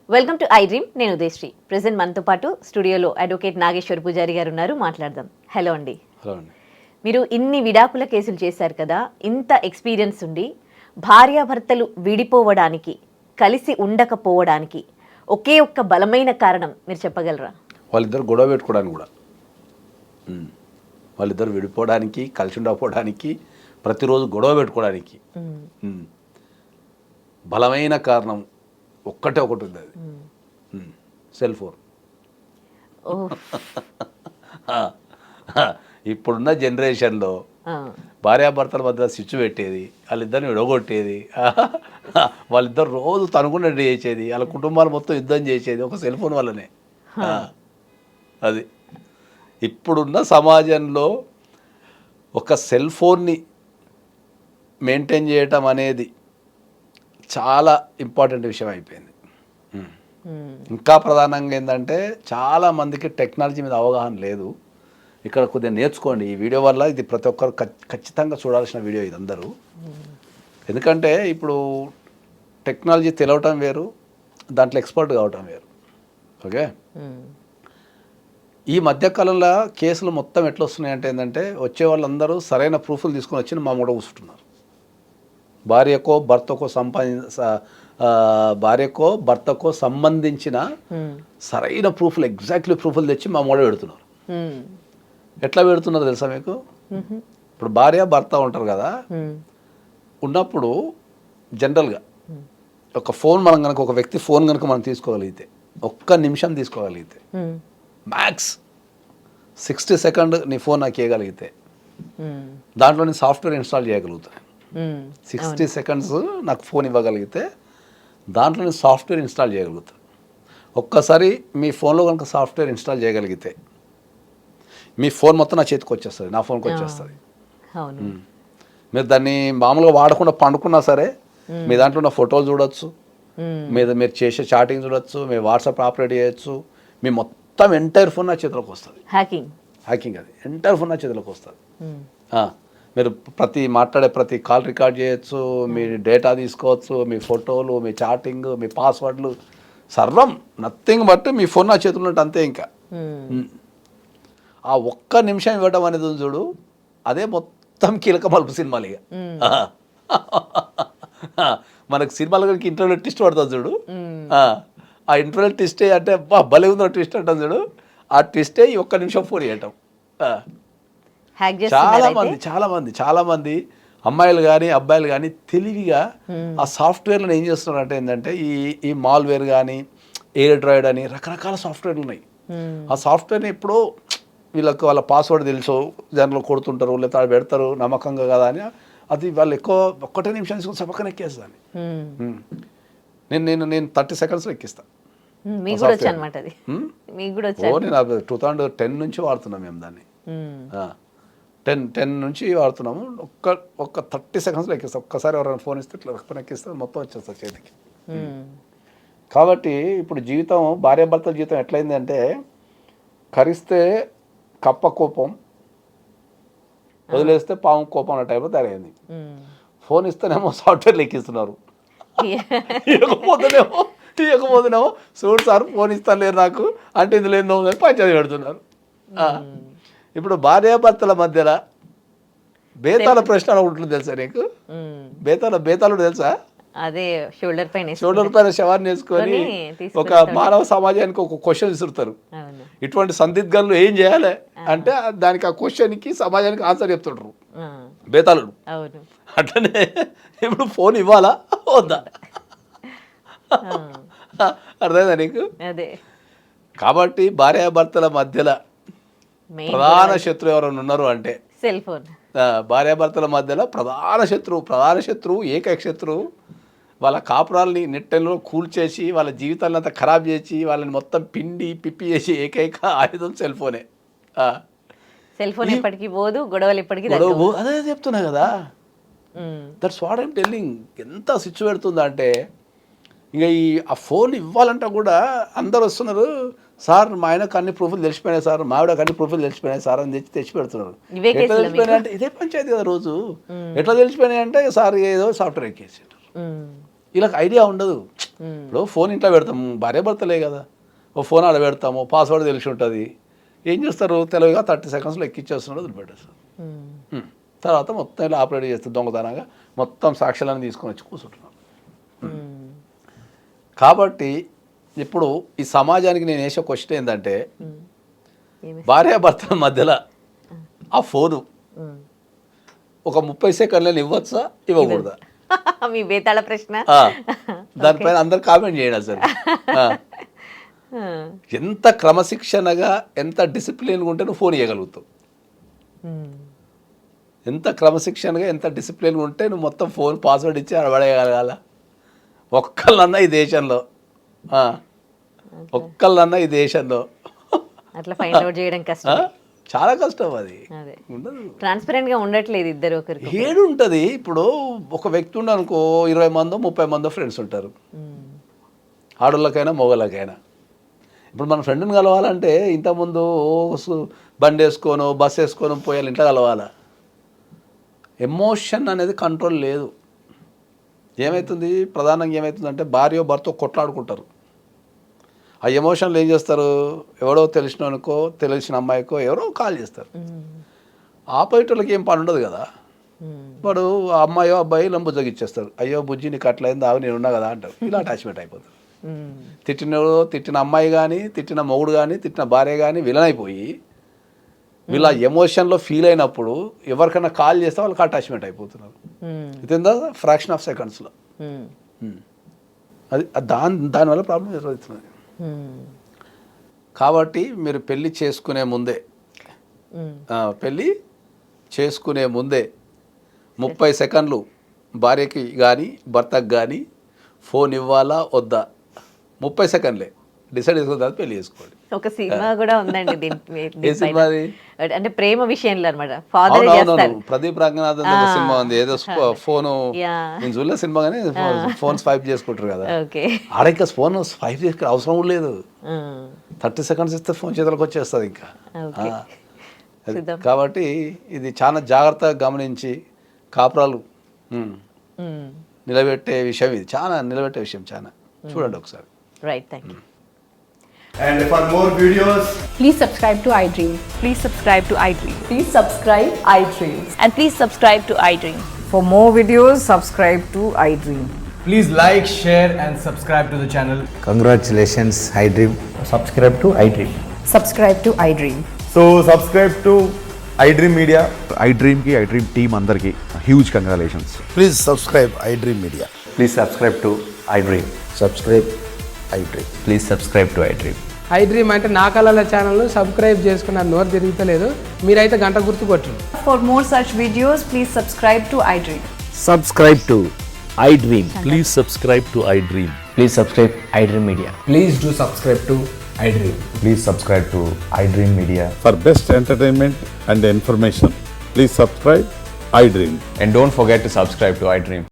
Welcome to I dream. నేను Udayasri. Present మనతో పాటు స్టూడియోలో అడ్వకేట్ నాగేశ్వర్ పూజారి గారు ఉన్నారు. మాట్లాడదాం. హలో అండి. హలో అండి. మీరు ఇన్ని విడాకుల కేసులు చేశారు కదా, ఇంత ఎక్స్పీరియన్స్ ఉండి భార్యాభర్తలు విడిపోవడానికి, కలిసి ఉండకపోవడానికి ఒకే ఒక్క బలమైన కారణం మీరు చెప్పగలరా? వాళ్ళిద్దరు గొడవ పెట్టుకోవడానికి కూడా, వాళ్ళిద్దరు విడిపోవడానికి, కలిసి ఉండకపోవడానికి, ప్రతిరోజు గొడవ పెట్టుకోవడానికి బలమైన కారణం ఒకటి ఉంది. అది సెల్ ఫోన్. ఇప్పుడున్న జనరేషన్లో భార్యాభర్తల మధ్య స్విచ్ పెట్టేది, వాళ్ళిద్దరిని విడగొట్టేది, వాళ్ళిద్దరు రోజు తనుకున్నట్టు చేసేది, వాళ్ళ కుటుంబాలు మొత్తం యుద్ధం చేసేది ఒక సెల్ ఫోన్ వల్లనే. అది ఇప్పుడున్న సమాజంలో ఒక సెల్ ఫోన్ని మెయింటైన్ చేయటం అనేది చాలా ఇంపార్టెంట్ విషయం అయిపోయింది. ఇంకా ప్రధానంగా ఏంటంటే చాలామందికి టెక్నాలజీ మీద అవగాహన లేదు. ఇక్కడ కొద్దిగా నేర్చుకోండి ఈ వీడియో వల్ల. ఇది ప్రతి ఒక్కరు ఖచ్చితంగా చూడాల్సిన వీడియో ఇది అందరూ. ఎందుకంటే ఇప్పుడు టెక్నాలజీ తెలవటం వేరు, దాంట్లో ఎక్స్పర్ట్ కావటం వేరు. ఓకే, ఈ మధ్యకాలంలో కేసులు మొత్తం ఎట్లా వస్తున్నాయి అంటే ఏంటంటే, వచ్చే వాళ్ళందరూ సరైన ప్రూఫ్లు తీసుకొని వచ్చి మా కూడా కూర్చుంటున్నారు. భార్యకో భర్తకో సంబంధించిన సరైన ప్రూఫ్లు, ఎగ్జాక్ట్లీ ప్రూఫ్లు తెచ్చి మా మూడ పెడుతున్నారు. ఎట్లా పెడుతున్నారు తెలుసా మీకు? ఇప్పుడు భార్య భర్త ఉంటారు కదా, ఉన్నప్పుడు జనరల్గా ఒక ఫోన్ మనం కనుక, ఒక వ్యక్తి ఫోన్ కనుక మనం తీసుకోగలిగితే, ఒక్క నిమిషం తీసుకోగలిగితే, మ్యాక్స్ 60 సెకండ్ నీ ఫోన్ నాకు ఇవ్వగలిగితే దాంట్లో నేను సాఫ్ట్వేర్ ఇన్స్టాల్ చేయగలుగుతాను. 60 సెకండ్స్ నాకు ఫోన్ ఇవ్వగలిగితే దాంట్లో నేను సాఫ్ట్వేర్ ఇన్స్టాల్ చేయగలుగుతాను. ఒక్కసారి మీ ఫోన్లో కనుక సాఫ్ట్వేర్ ఇన్స్టాల్ చేయగలిగితే మీ ఫోన్ మొత్తం నా చేతికి వచ్చేస్తుంది, నా ఫోన్కి వచ్చేస్తుంది. మీరు దాన్ని మామూలుగా వాడకుండా పండుకున్నా సరే మీ దాంట్లో ఉన్న ఫోటోలు చూడొచ్చు, మీరు చేసే చాటింగ్ చూడొచ్చు, మీ వాట్సాప్ ఆపరేట్ చేయొచ్చు, మీ మొత్తం ఎంటైర్ ఫోన్ నా చేతిలోకి వస్తుంది. హ్యాకింగ్ అది ఎంటైర్ ఫోన్ నా చేతిలోకి వస్తుంది. మీరు మాట్లాడే ప్రతి కాల్ రికార్డ్ చేయొచ్చు, మీ డేటా తీసుకోవచ్చు, మీ ఫోటోలు, మీ చాటింగ్, మీ పాస్వర్డ్లు, సర్వం నథింగ్ బట్ మీ ఫోన్ నా చేతులు ఉన్నట్టు అంతే. ఇంకా ఆ ఒక్క నిమిషం ఇవ్వడం అనేది చూడు, అదే మొత్తం కీలక మలుపు సినిమాలు. ఇక మనకు సినిమాల కనుక ఇంటర్వ్యూలో ట్విస్ట్ పడుతుంది చూడు, ఆ ఇంటర్వ్యూలో ట్విస్టే అంటే భలే ఉందో ట్విస్ట్ అంటాం చూడు, ఆ ట్విస్టే ఈ ఒక్క నిమిషం ఫోన్ చేయటం. చాలా మంది అమ్మాయిలు కానీ అబ్బాయిలు కానీ తెలివిగా ఆ సాఫ్ట్వేర్లను ఏం చేస్తున్నారు అంటే ఏంటంటే, ఈ మాల్వేర్ కానీ ఎయిర్డ్రాయిడ్ అని రకరకాల సాఫ్ట్వేర్లు ఉన్నాయి. ఆ సాఫ్ట్వేర్ని ఎప్పుడో వీళ్ళకి వాళ్ళ పాస్వర్డ్ తెలుసు, దాంట్లో కొడుతుంటారు, లేకపోతే పెడతారు నమ్మకంగా కదా అని, అది వాళ్ళు ఎక్కువ ఒక్కటే నిమిషం తీసుకుని సపక్కన ఎక్కేస్తాను. నేను 30 సెకండ్స్లో ఎక్కిస్తాను. నేను 2010 నుంచి వాడుతున్నాం మేము దాన్ని. 10 నుంచి వాడుతున్నాము. ఒక్క 30 సెకండ్స్లో ఎక్కిస్తాం. ఒక్కసారి ఎవరైనా ఫోన్ ఇస్తే ఇట్లా పక్కన ఎక్కిస్తే మొత్తం వచ్చేస్తారు చేతికి. కాబట్టి ఇప్పుడు జీవితం, భార్యాభర్తల జీవితం ఎట్లయింది అంటే, కరిస్తే కప్ప కోపం, వదిలేస్తే పాము కోపం అనే టైంలో తయారైంది. ఫోన్ ఇస్తేనేమో సాఫ్ట్వేర్లు ఎక్కిస్తున్నారు, ఇవ్వకపోతేనేమో చూడు సార్ ఫోన్ ఇస్తాను లేరు నాకు అంటే ఇందులో ఏందో పంచాయతీ పెడుతున్నారు. ఇప్పుడు భార్యాభర్తల మధ్యలో బేతాల ప్రశ్న ఉంటుంది తెలుసా నీకు? బేతాళుడు తెలుసా? అదే షోల్డర్ పైన శవాన్ని వేసుకొని ఒక మానవ సమాజానికి ఒక క్వశ్చన్ విసురుతారు. ఇటువంటి సందిగ్ధంలో ఏం చేయాలి అంటే దానికి, ఆ క్వశ్చన్కి సమాజానికి ఆన్సర్ చెప్తుంటారు బేతాళుడు. అట్లనే ఇప్పుడు ఫోన్ ఇవ్వాలా వద్దా? అర్థమైందా నీకు? కాబట్టి భార్యాభర్తల మధ్యలో ప్రధాన శత్రువు ఎవరైనా ఉన్నారు అంటే సెల్ ఫోన్. భార్యాభర్తల మధ్యలో ప్రధాన శత్రువు ఏకైక శత్రువు వాళ్ళ కాపురాలని నెట్టెల్లో కూల్చేసి, వాళ్ళ జీవితాలను అంతా ఖరాబ్ చేసి, వాళ్ళని మొత్తం పిండి పిప్పి చేసి ఏకైక ఆయుధం సెల్ ఫోనే. సెల్ ఫోన్ ఎప్పటికీ పోదు, గొడవలు ఎప్పటికీ. అదే చెప్తున్నా కదా, దట్స్ వాట్ ఐమ్ టెల్లింగ్. ఎంత స్విచ్ పెడుతుందా అంటే, ఇక ఆ ఫోన్ ఇవ్వాలంటే కూడా అందరు వస్తున్నారు, సార్ మా ఆయనకు అన్ని ప్రూఫ్లు తెలిసిపోయినాయి సార్, మా ఆవిడకు అన్ని ప్రూఫ్లు తెలిసిపోయినాయి సార్ అని తెచ్చి పెడుతున్నారు. ఎట్లా తెలిసిపోయినాయి అంటే ఇదే పంచాయతీ కదా రోజు. ఎట్లా తెలిసిపోయినాయి అంటే సార్ ఏదో సాఫ్ట్వేర్ ఎక్కేసారు. వీళ్ళకి ఐడియా ఉండదు. ఇప్పుడు ఫోన్ ఇంట్లో పెడతాము, భార్య భర్తలే కదా, ఓ ఫోన్ ఆడ పెడతాము, పాస్వర్డ్ తెలిసి ఉంటుంది. ఏం చేస్తారు, తెలివిగా 30 సెకండ్స్లో ఎక్కిచ్చేస్తున్నాడు, వదిలిపెట్టేస్తారు. తర్వాత మొత్తం ఇలా ఆపరేట్ చేస్తారు దొంగతనంగా, మొత్తం సాక్ష్యాలను తీసుకొని వచ్చి కూర్చుంటున్నారు. కాబట్టి ఇప్పుడు ఈ సమాజానికి నేను వేసే క్వశ్చన్ ఏంటంటే, భార్యాభర్తల మధ్యలో ఆ ఫోను ఒక 30 సెకండ్లను ఇవ్వచ్చా, ఇవ్వకూడదా? మీ బేతాళ ప్రశ్న. దానిపైన అందరు కామెంట్ చేయండి. అసలు ఎంత క్రమశిక్షణగా, ఎంత డిసిప్లిన్గా ఉంటే నువ్వు ఫోన్ ఇవ్వగలుగుతావు. ఎంత క్రమశిక్షణగా, ఎంత డిసిప్లిన్గా ఉంటే నువ్వు మొత్తం ఫోన్ పాస్వర్డ్ ఇచ్చి అడబడేయగలగాల? ఒక్కళ్ళన్నా ఈ దేశంలో, ఒక్కళ్ళన్నా ఈ దేశంలో అట్లా ఫైండ్ అవుట్ చేయడం కష్టం, చాలా కష్టం. అది ఉండదు, ట్రాన్స్పరెంట్ గా ఉండట్లేదు ఇద్దరు ఒకరికి. ఏడు ఉంటుంది. ఇప్పుడు ఒక వ్యక్తి ఉండనుకో 20 మందో 30 మందో ఫ్రెండ్స్ ఉంటారు, ఆడోళ్ళకైనా మొగోళ్ళకైనా. ఇప్పుడు మన ఫ్రెండ్ని కలవాలంటే ఇంతకుముందు బండి వేసుకోను, బస్ వేసుకోను పోయాలి, ఇంట్లో కలవాలా? ఎమోషన్ అనేది కంట్రోల్ లేదు. ఏమవుతుంది, ప్రధానంగా ఏమవుతుందంటే భార్య భర్త కొట్లాడుకుంటారు. ఆ ఎమోషన్లు ఏం చేస్తారు, ఎవడో తెలిసినోనికో తెలిసిన అమ్మాయికో ఎవరో కాల్ చేస్తారు. ఆపోయేటోళ్ళకి ఏం పని ఉండదు కదా. వాడు ఆ అమ్మాయో అబ్బాయి లంబుజగిచ్చేస్తారు. అయ్యో బుజ్జి నీకు అట్లయింది, ఆవు నేను ఉన్నా కదా అంటారు. ఇలా అటాచ్మెంట్ అయిపోతుంది. తిట్టిన అమ్మాయి కానీ, తిట్టిన మొగుడు కానీ, తిట్టిన భార్య కానీ విలన్ అయిపోయి వీళ్ళ ఎమోషన్లో ఫీల్ అయినప్పుడు ఎవరికైనా కాల్ చేస్తే వాళ్ళకి అటాచ్మెంట్ అయిపోతున్నారు. ఇదేందా ఫ్రాక్షన్ ఆఫ్ సెకండ్స్లో. అది దానివల్ల ప్రాబ్లం ఎదురవుతున్నది. కాబట్టి మీరు పెళ్ళి చేసుకునే ముందే 30 సెకండ్లు భార్యకి కానీ భర్తకు కానీ ఫోన్ ఇవ్వాలా వద్దా, 30 సెకండ్లే డిసైడ్ చేసుకున్న తర్వాత పెళ్లి చేసుకోండి. ఒక సినిమా కూడా ఉందండి ఏ సినిమా అది? అంటే ప్రేమ విషయంలో అనమాట. ఫాదర్ చేస్తారు, ప్రదీప్ రంగనాథన్ ఒక సినిమా ఉంది, ఏదో ఫోను నేను చూడలే సినిమా, కానీ ఫోన్ స్వైప్ చేసుకుంటారు కదా. ఆడ ఇంకా ఫోన్ స్వైప్ చేసుకునే అవసరం కూడా లేదు, 30 సెకండ్స్ ఇస్తే ఫోన్ చేతులకు వచ్చేస్తుంది ఇంకా. కాబట్టి ఇది చాలా జాగ్రత్తగా గమనించి కాపురాలు నిలబెట్టే విషయం, ఇది చాలా నిలబెట్టే విషయం, చాలా చూడండి ఒకసారి. Right, thank you. And for more videos, please subscribe to iDream. Please subscribe to iDream. Please subscribe iDream. And please subscribe to iDream. For more videos, subscribe to iDream. please like, share and subscribe to the channel. Congratulations, iDream. Subscribe to iDream. Subscribe to iDream. So subscribe to iDream Media. iDream ki iDream team andarki huge congratulations. Please subscribe iDream Media. Please subscribe to iDream. Subscribe iDream. Please subscribe to iDream. iDream అంటే నా కళల ఛానల్ను subscribe చేసుకున్న నోరు తిరుగుతలేదు, మీరైతే గంట గుర్తు కొట్టండి. For more such videos, please subscribe to iDream. Subscribe to iDream. Please subscribe to iDream. Please subscribe iDream Media. Please do subscribe to iDream. Please subscribe to iDream Media. For best entertainment and information, please subscribe iDream. And don't forget to subscribe to iDream.